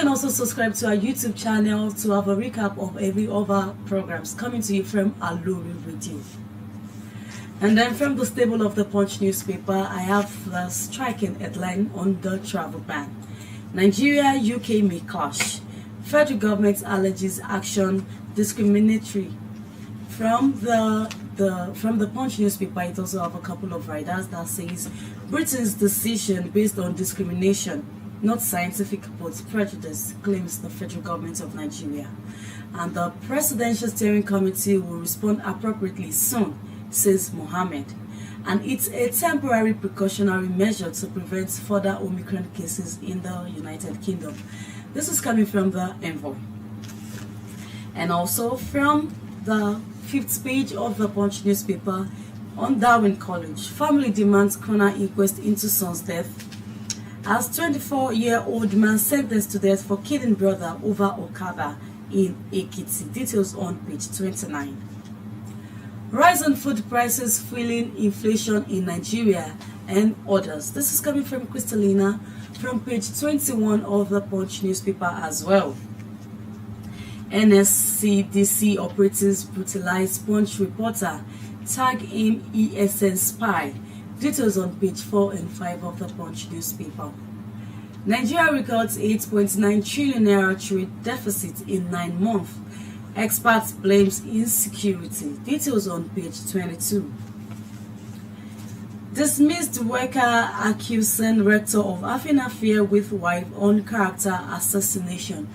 You can also subscribe to our YouTube channel to have a recap of every other programs coming to you from Aluri Radio. And then from the stable of the Punch newspaper, I have the striking headline on the travel ban. Nigeria, UK may clash. Federal government alleges action discriminatory. From the Punch newspaper, it also have a couple of writers that says Britain's decision based on discrimination, not scientific but prejudice, claims the federal government of Nigeria. And the Presidential Steering Committee will respond appropriately soon, says Mohammed. And it's a temporary precautionary measure to prevent further Omicron cases in the United Kingdom. This is coming from the Envoy. And also from the 5th page of the Punch newspaper, on Darwin College, family demands coroner inquest into son's death as 24-year-old man sentenced to death for killing brother over Okada in Ekiti. Details on page 29. Rise in food prices fueling inflation in Nigeria and others. This is coming from Crystalina from page 21 of the Punch newspaper as well. NSCDC operatives brutalize Punch reporter, tag him ESN spy. Details on page 4 and 5 of the Punch newspaper. Nigeria records 8.9 trillion naira trade deficit in 9 months. Experts blames insecurity. Details on page 22. Dismissed worker accusing rector of having affair with wife on character assassination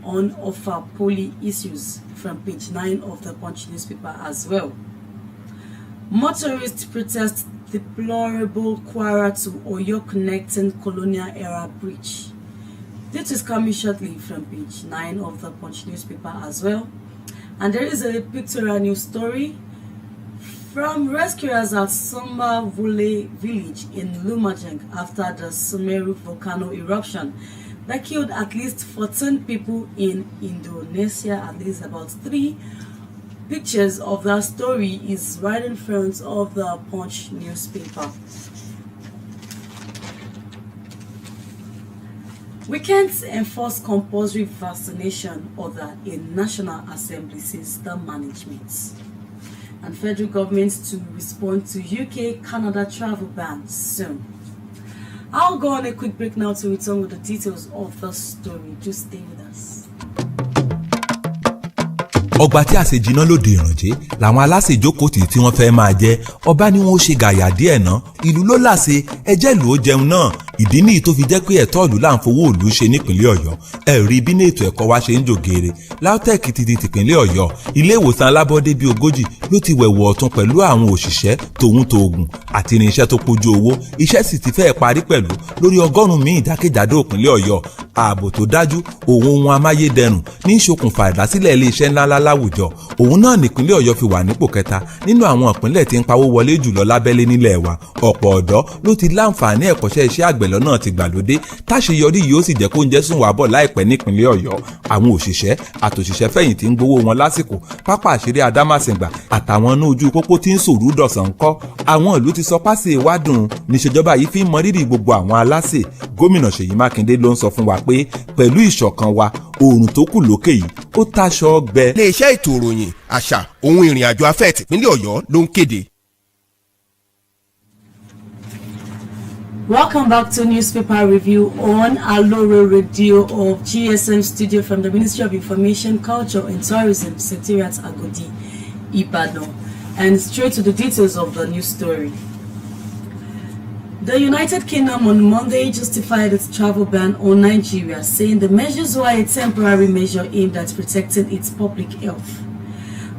on offer poly issues, from page 9 of the Punch newspaper as well. Motorists protest deplorable Kwara to Oyo connecting colonial era bridge. This is coming shortly from page 9 of the Punch newspaper as well. And there is a pictorial news story from rescuers at Sumba Vule village in Lumajang after the Sumeru volcano eruption that killed at least 14 people in Indonesia. At least about 3 pictures of that story is right in front of the Punch newspaper. We can't enforce compulsory vaccination order in National Assembly, says the management. And federal government to respond to UK-Canada travel ban soon. I'll go on a quick break now to return with the details of the story. Just stay with us. Ọgbà tí àṣejìná lóde ìrànjẹ́ làwọn aláṣẹ ìjókòtì tí wọ́n fẹ́ máa jẹ ọba ni wọ́n ṣe gàyà díẹ̀ ná ìlú ló láṣẹ ẹjẹ́ ìlú ó jẹun náà ìdí nìyí tó fi jẹ́ pé ẹ̀tọ́ ìlú là ń fowó ìlú ṣe nípìnlẹ̀ Ọ̀yọ́ ẹ̀rí bí ní ètò ẹ̀kọ́ wa ṣe ń jògèrè LAUTECH ti di tìpínlẹ̀ Ọ̀yọ́ ilé ìwòsàn alábọ́dé bíi 40 ló ti wẹ̀wọ̀ ọ̀tún pẹ̀lú àwọn òṣìṣẹ́ tòun tòògùn àti irinṣẹ́ tó pójú owó iṣẹ́ sì ti fẹ́ẹ̀ parí pẹ̀lú lórí 100 míì jákèjádò ìpínlẹ̀ Ọ̀yọ́ ààbò tó dájú ohun amáyédẹrùn ní ìṣokùnfà ìdásílẹ̀ iléeṣẹ́ ńláńlá láwùjọ òun náà nípínlẹ̀ Ọ̀yọ́ fi wà nípò kẹta nínú àwọn ìpínlẹ̀ tí ń pawó wọlé jùlọ lábẹ́lé nílẹ̀ wa ọ̀pọ̀ ọ̀dọ́ ló ti láǹfààní ẹ̀kọ́ṣẹ́ iṣẹ́ àgbẹ̀ lọ́nà ti gbàlódé táṣeyọrí yìí ó sì jẹ́ kó ń jẹ́ sùn wá bọ̀ láìpẹ́ nípínlẹ̀ Ọ̀yọ́ àwọn òṣìṣẹ́ àtòṣìṣẹ́ fẹ̀yìntì ń gbowó wọn lásìkò pápá àṣírí Adámàsìngbà àtàwọn inú ojú pópó tí ń sòrú dọ̀sán ńkọ́ àwọn ìlú ti sọ pásì ìwádùn níṣèjọba yìí fi ń mọrírì gbogbo àwọn aláṣẹ gómìnà Ṣèyí Mákindé ló ń sọ fún wa pé pẹ̀lú ìṣọ̀kan wa oòrùn tó kù lókè yìí ó táṣọ ọgbẹ. iléeṣẹ́ ètò ìròyìn àṣà ohun ìrìn àjò afẹ́ tìpínlẹ̀ Ọ̀yọ́ ló ń kéde. Welcome back to newspaper review on Alore Radio of GSM studio from the Ministry of Information, Culture and Tourism, Secretariat Agodi, Ibadan. And straight to the details of the news story. The United Kingdom on Monday justified its travel ban on Nigeria, saying the measures were a temporary measure aimed at protecting its public health.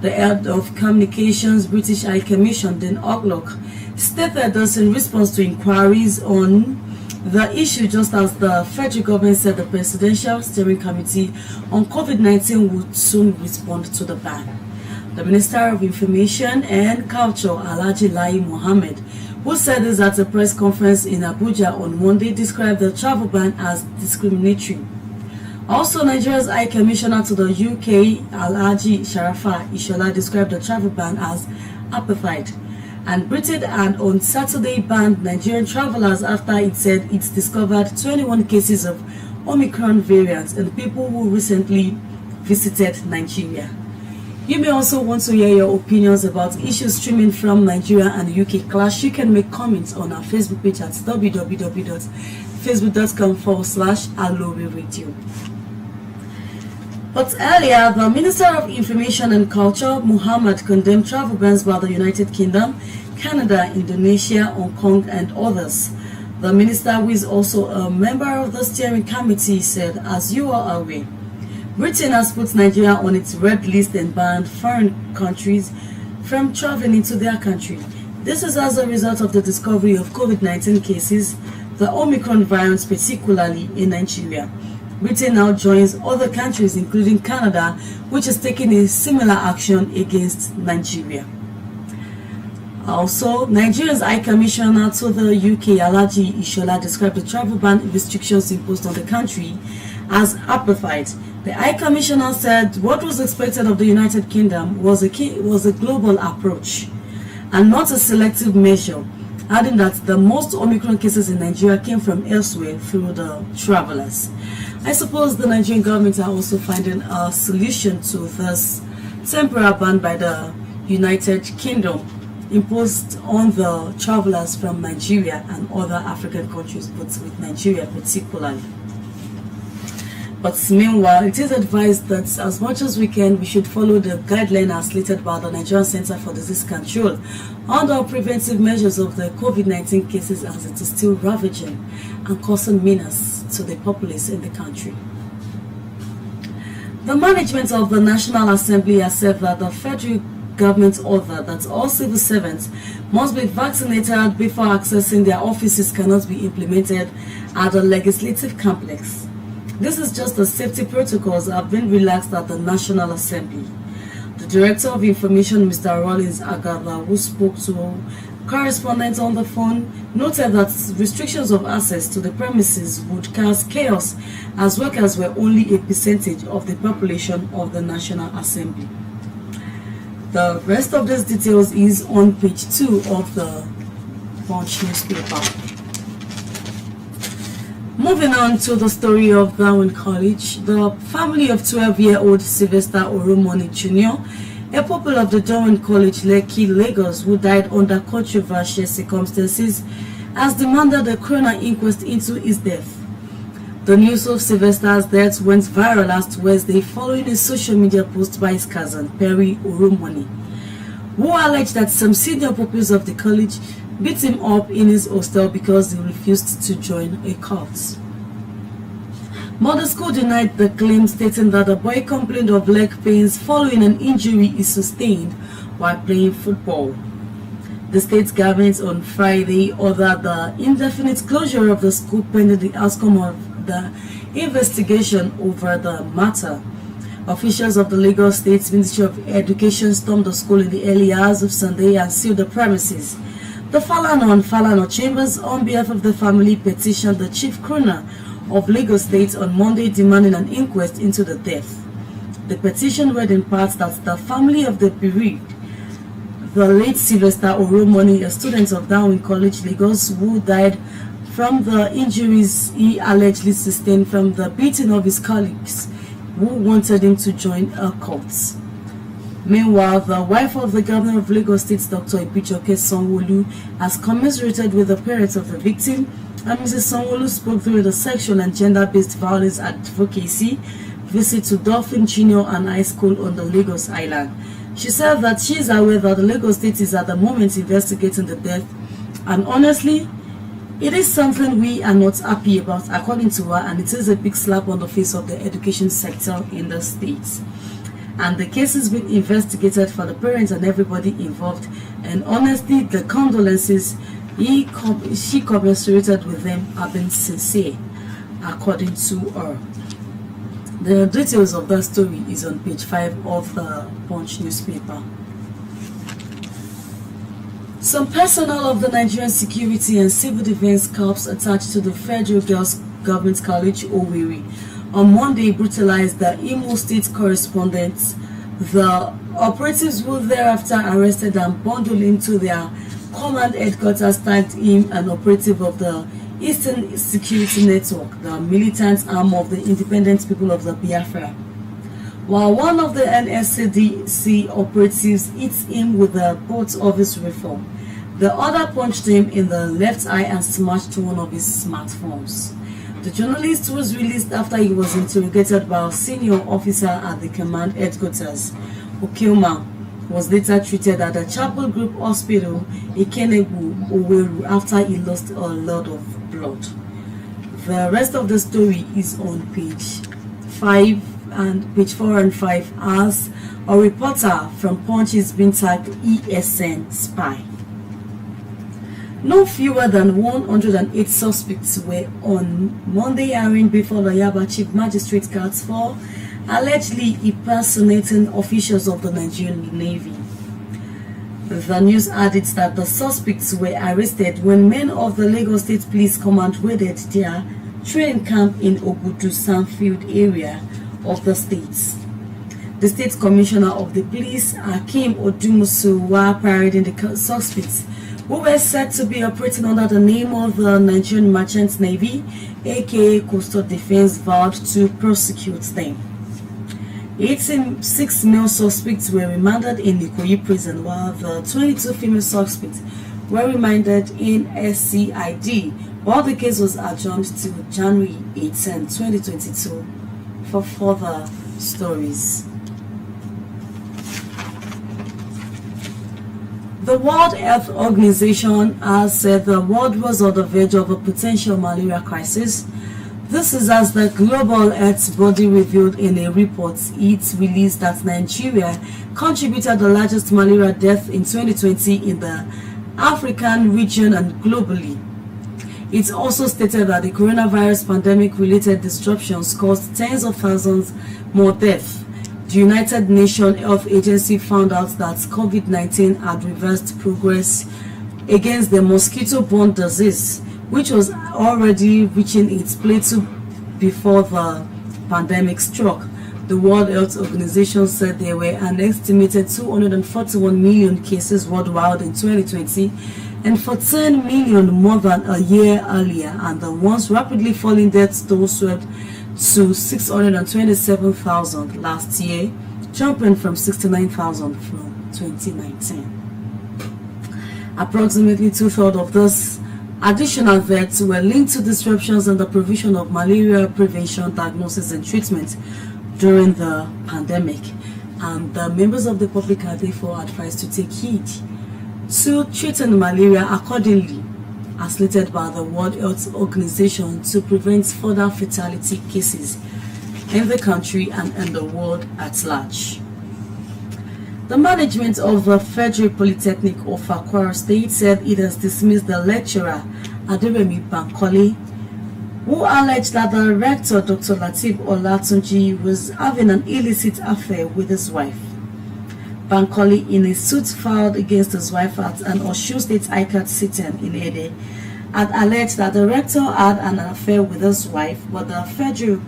The head of communications British High Commission, Dan Oglock, stated this in response to inquiries on the issue, just as the federal government said the Presidential Steering Committee on COVID-19 would soon respond to the ban. The Minister of Information and Culture, Alhaji Lai Mohammed, who said this at a press conference in Abuja on Monday, described the travel ban as discriminatory. Also, Nigeria's High Commissioner to the UK, Alhaji Sharafa Ishola, described the travel ban as apartheid. And Britain and on Saturday banned Nigerian travelers after it said it discovered 21 cases of Omicron variant in people who recently visited Nigeria. You may also want to hear your opinions about issues streaming from Nigeria and UK clash. You can make comments on our Facebook page at www.facebook.com/AloriRadio. But earlier, the Minister of Information and Culture, Muhammad, condemned travel bans by the United Kingdom, Canada, Indonesia, Hong Kong, and others. The minister, who is also a member of the steering committee, said, as you are aware, Britain has put Nigeria on its red list and banned foreign countries from traveling into their country. This is as a result of the discovery of COVID-19 cases, the Omicron variant, particularly in Nigeria. Britain now joins other countries, including Canada, which is taking a similar action against Nigeria. Also, Nigeria's High Commissioner to the UK, Alhaji Ishola, described the travel ban restrictions imposed on the country as apartheid. The High Commissioner said what was expected of the United Kingdom was a global approach and not a selective measure, adding that the most Omicron cases in Nigeria came from elsewhere through the travelers. I suppose the Nigerian government are also finding a solution to this temporary ban by the United Kingdom imposed on the travelers from Nigeria and other African countries, but with Nigeria particularly. But meanwhile, it is advised that as much as we can, we should follow the guideline as stated by the Nigerian Center for Disease Control on the preventive measures of the COVID-19 cases, as it is still ravaging and causing menace to the populace in the country. The management of the National Assembly has said that the federal government order that all civil servants must be vaccinated before accessing their offices cannot be implemented at the legislative complex. This is just as safety protocols have been relaxed at the National Assembly. The Director of Information, Mr. Rollins Agatha, who spoke to correspondents on the phone, noted that restrictions of access to the premises would cause chaos as workers were only a percentage of the population of the National Assembly. The rest of these details is on page 2 of the Punch newspaper. Moving on to the story of Darwin College, the family of 12-year-old Sylvester Oromoni Jr., a pupil of the Darwin College, Lekki, Lagos, who died under controversial circumstances, has demanded a coroner inquest into his death. The news of Sylvester's death went viral last Wednesday following a social media post by his cousin, Perry Oromoni, who alleged that some senior pupils of the college beat him up in his hostel because he refused to join a cult. But the school denied the claim, stating that the boy complained of leg pains following an injury he sustained while playing football. The state government on Friday ordered the indefinite closure of the school pending the outcome of the investigation over the matter. Officials of the Lagos State Ministry of Education stormed the school in the early hours of Sunday and sealed the premises. The Falana and Falana Chambers, on behalf of the family, petitioned the Chief Coroner of Lagos State on Monday demanding an inquest into the death. The petition read in part that the family of the bereaved, the late Sylvester Oromoni, a student of Darwin College, Lagos, who died from the injuries he allegedly sustained from the beating of his colleagues who wanted him to join a cult. Meanwhile, the wife of the governor of Lagos State, Dr. Ibijoke Sanwo-Olu, has commiserated with the parents of the victim, and Mrs. Sanwo-Olu spoke during the sexual and gender-based violence advocacy visit to Dolphin Junior and High School on the Lagos Island. She said that she is aware that the Lagos State is at the moment investigating the death, and honestly, it is something we are not happy about, according to her, and it is a big slap on the face of the education sector in the state. And the case is being investigated for the parents and everybody involved, and honestly, the condolences she commiserated with them have been sincere, according to her. The details of that story is on page 5 of the Punch newspaper. Some personnel of the Nigerian Security and Civil Defense Corps attached to the Federal Girls Government College, Owerri, on Monday brutalized the Imo State correspondent. The operatives were thereafter arrested and bundled into their command headquarters, tagged him an operative of the Eastern Security Network, the militant arm of the Independent People of the Biafra. While one of the NSCDC operatives hit him with the post office reform, the other punched him in the left eye and smashed one of his smartphones. The journalist was released after he was interrogated by a senior officer at the command headquarters. Okioma was later treated at the Chapel Group Hospital in Kenegbu, Owerri, after he lost a lot of blood. The rest of the story is on page 5 and page 4 and 5 as a reporter from Punch is being tagged ESN spy. No fewer than 108 suspects were on Monday hearing before the Yaba Chief Magistrate Court for allegedly impersonating officials of the Nigerian Navy. The news added that the suspects were arrested when men of the Lagos State Police Command raided their training camp in Ogudu Sandfield area of the state. The State Commissioner of the Police, Hakeem Odumusu, were parading the suspects who were said to be operating under the name of the Nigerian Merchant Navy, aka Coastal Defense, vowed to prosecute them. 86 male suspects were remanded in Ikoyi prison, while the 22 female suspects were remanded in SCID, while the case was adjourned to January 18, 2022 for further stories. The World Health Organization has said the world was on the verge of a potential malaria crisis. This is as the Global Health Body revealed in a report it released that Nigeria contributed the largest malaria death in 2020 in the African region and globally. It also stated that the coronavirus pandemic-related disruptions caused tens of thousands more deaths. The United Nations Health Agency found out that COVID-19 had reversed progress against the mosquito-borne disease, which was already reaching its plateau before the pandemic struck. The World Health Organization said there were an estimated 241 million cases worldwide in 2020 and 14 million more than a year earlier, and the once rapidly falling death toll swelled to 627,000 last year, jumping from 69,000 from 2019. Approximately two-thirds of those additional deaths were linked to disruptions in the provision of malaria prevention, diagnosis and treatment during the pandemic, and the members of the public are therefore advised to take heed to treating malaria accordingly, as stated by the World Health Organization, to prevent further fatality cases in the country and in the world at large. The management of the Federal Polytechnic of Kwara State said it has dismissed the lecturer Aderemi Bankole, who alleged that the rector Dr. Lateef Olatunji was having an illicit affair with his wife. Bankole, in a suit filed against his wife at an Osun State High Court sitting in Ede, had alleged that the rector had an affair with his wife, but the Federal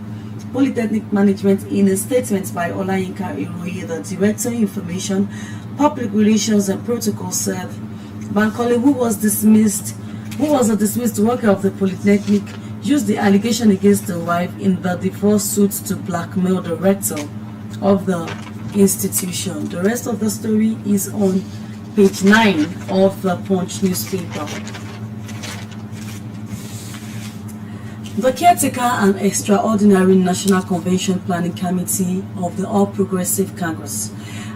Polytechnic Management, in a statement by Olayinka Iroye, the Director of Information, Public Relations and Protocol, said Bankole, who was a dismissed worker of the Polytechnic, used the allegation against the wife in the divorce suit to blackmail the rector of the institution. The rest of the story is on page 9 of the Punch newspaper. The Caretaker and Extraordinary National Convention Planning Committee of the All Progressive Congress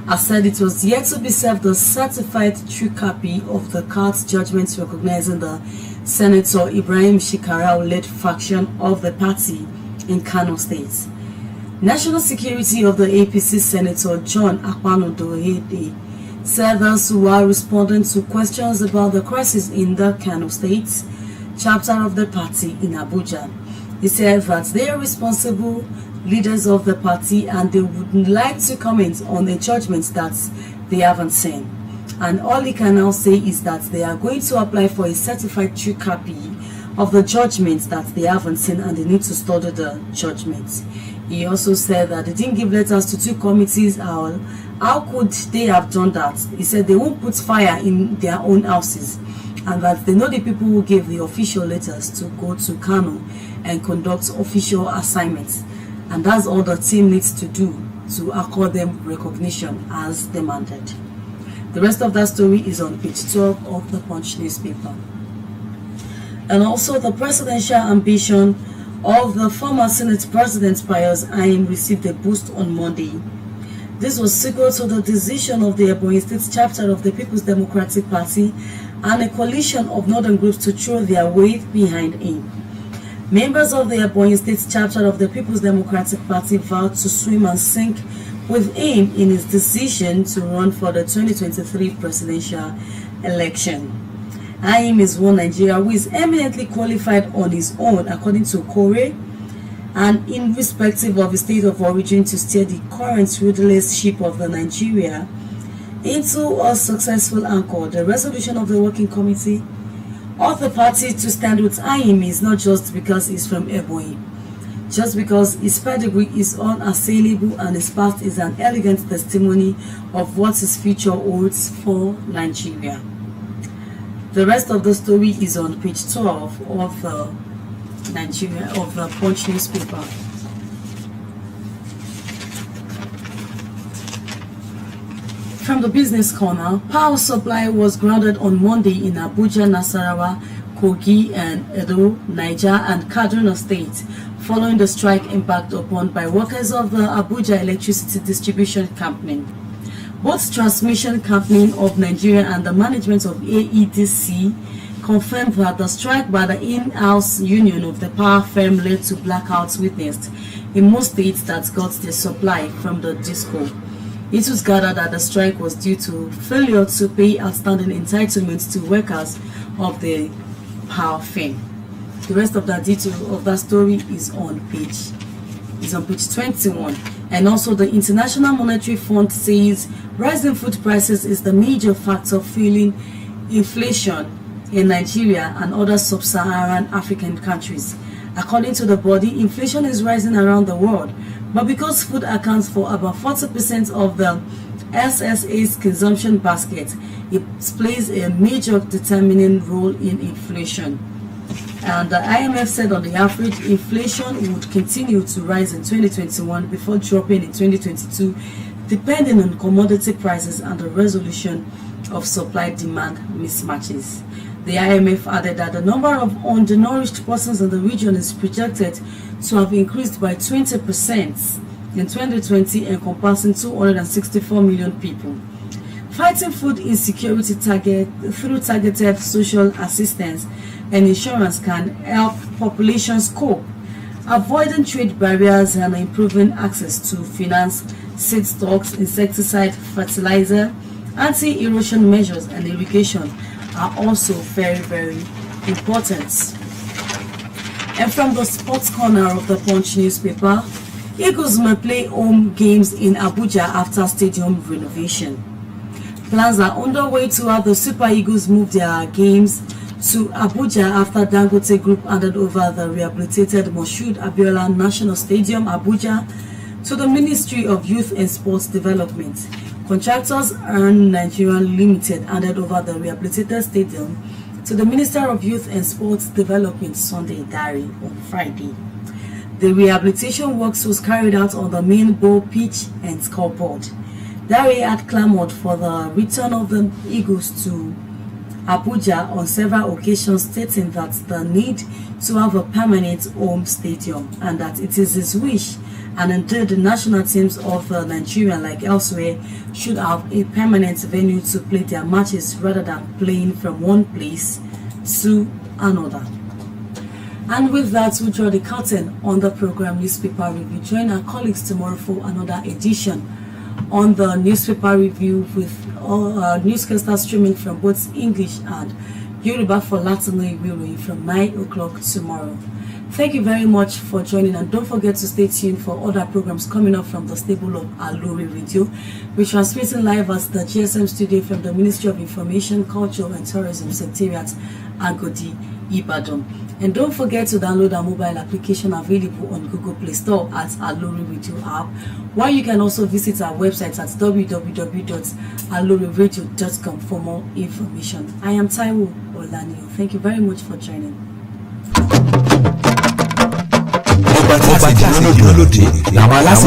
has said it was yet to be served a certified true copy of the court's judgment recognizing the Senator Ibrahim Shekarau-led faction of the party in Kano State. National Security of the APC Senator John Akpano-Dohede said those who are responding to questions about the crisis in the Kano State chapter of the party in Abuja. He said that they are responsible leaders of the party and they would like to comment on a judgment that they haven't seen. And all he can now say is that they are going to apply for a certified true copy of the judgment that they haven't seen and they need to study the judgment. He also said that they didn't give letters to two committees. How could they have done that? He said they won't put fire in their own houses and that they know the people who gave the official letters to go to Kano and conduct official assignments, and that's all the team needs to do to accord them recognition as demanded. The rest of that story is on page 12 of the Punch newspaper. And also, the presidential ambition of the former Senate President Pius Ayim received a boost on Monday. This was sequel to the decision of the Ebonyi State chapter of the People's Democratic Party and a coalition of northern groups to throw their weight behind him. Members of the Ebonyi State chapter of the People's Democratic Party vowed to swim and sink with him in his decision to run for the 2023 presidential election. Ayim is one Nigeria who is eminently qualified on his own, according to Kore, and irrespective of his state of origin, to steer the current rudderless ship of the Nigeria into a successful anchor. The resolution of the working committee of the party to stand with Ayim is not just because he's from Ebonyi, just because his pedigree is unassailable and his past is an elegant testimony of what his future holds for Nigeria. The rest of the story is on page 12 of the Punch newspaper. From the business corner, power supply was grounded on Monday in Abuja, Nasarawa, Kogi, and Edo, Niger, and Kaduna states, following the strike embarked upon by workers of the Abuja Electricity Distribution Company. Both Transmission Company of Nigeria and the management of AEDC confirmed that the strike by the in-house union of the power firm led to blackouts witnessed in most states that got their supply from the DISCO. It was gathered that the strike was due to failure to pay outstanding entitlements to workers of the power firm. The rest of that detail of that story is on page 21. And also, the International Monetary Fund says rising food prices is the major factor fueling inflation in Nigeria and other sub-Saharan African countries. According to the body, inflation is rising around the world, but because food accounts for about 40% of the SSA's consumption basket, it plays a major determining role in inflation. And the IMF said on the average, inflation would continue to rise in 2021 before dropping in 2022, depending on commodity prices and the resolution of supply-demand mismatches. The IMF added that the number of undernourished persons in the region is projected to have increased by 20% in 2020, encompassing 264 million people. Fighting food insecurity through targeted social assistance and insurance can help populations cope, avoiding trade barriers and improving access to finance, seed stocks, insecticide, fertilizer, anti-erosion measures, and irrigation are also very, very important. And from the sports corner of the Punch newspaper, Eagles may play home games in Abuja after stadium renovation. Plans are underway to have the Super Eagles move their games to Abuja after Dangote Group handed over the rehabilitated Moshood Abiola National Stadium, Abuja, to the Ministry of Youth and Sports Development. Contractors Earn Nigeria Limited handed over the rehabilitated stadium to the Minister of Youth and Sports Development, Sunday Dari, on Friday. The rehabilitation works was carried out on the main bowl pitch and scoreboard. Dari had clamored for the return of the Eagles to Abuja on several occasions, stating that the need to have a permanent home stadium and that it is his wish, and indeed the national teams of Nigeria, like elsewhere, should have a permanent venue to play their matches rather than playing from one place to another. And with that, we draw the curtain on the program Newspaper Review. Join our colleagues tomorrow for another edition on the Newspaper Review with newscasters streaming from both English and Yoruba for Latino Iwiro from 9 o'clock tomorrow. Thank you very much for joining, and don't forget to stay tuned for other programs coming up from the stable of Alori Radio. We're transmitting live at the GSM studio from the Ministry of Information, Culture and Tourism Secretariat, Agodi, Ibadan. And don't forget to download our mobile application available on Google Play Store at Alori Radio app, while you can also visit our website at www.aloriradio.com for more information. I am Taiwo Olanio. Thank you very much for joining. ọba tí a ṣe jìnnà lóde làwọn aláṣẹ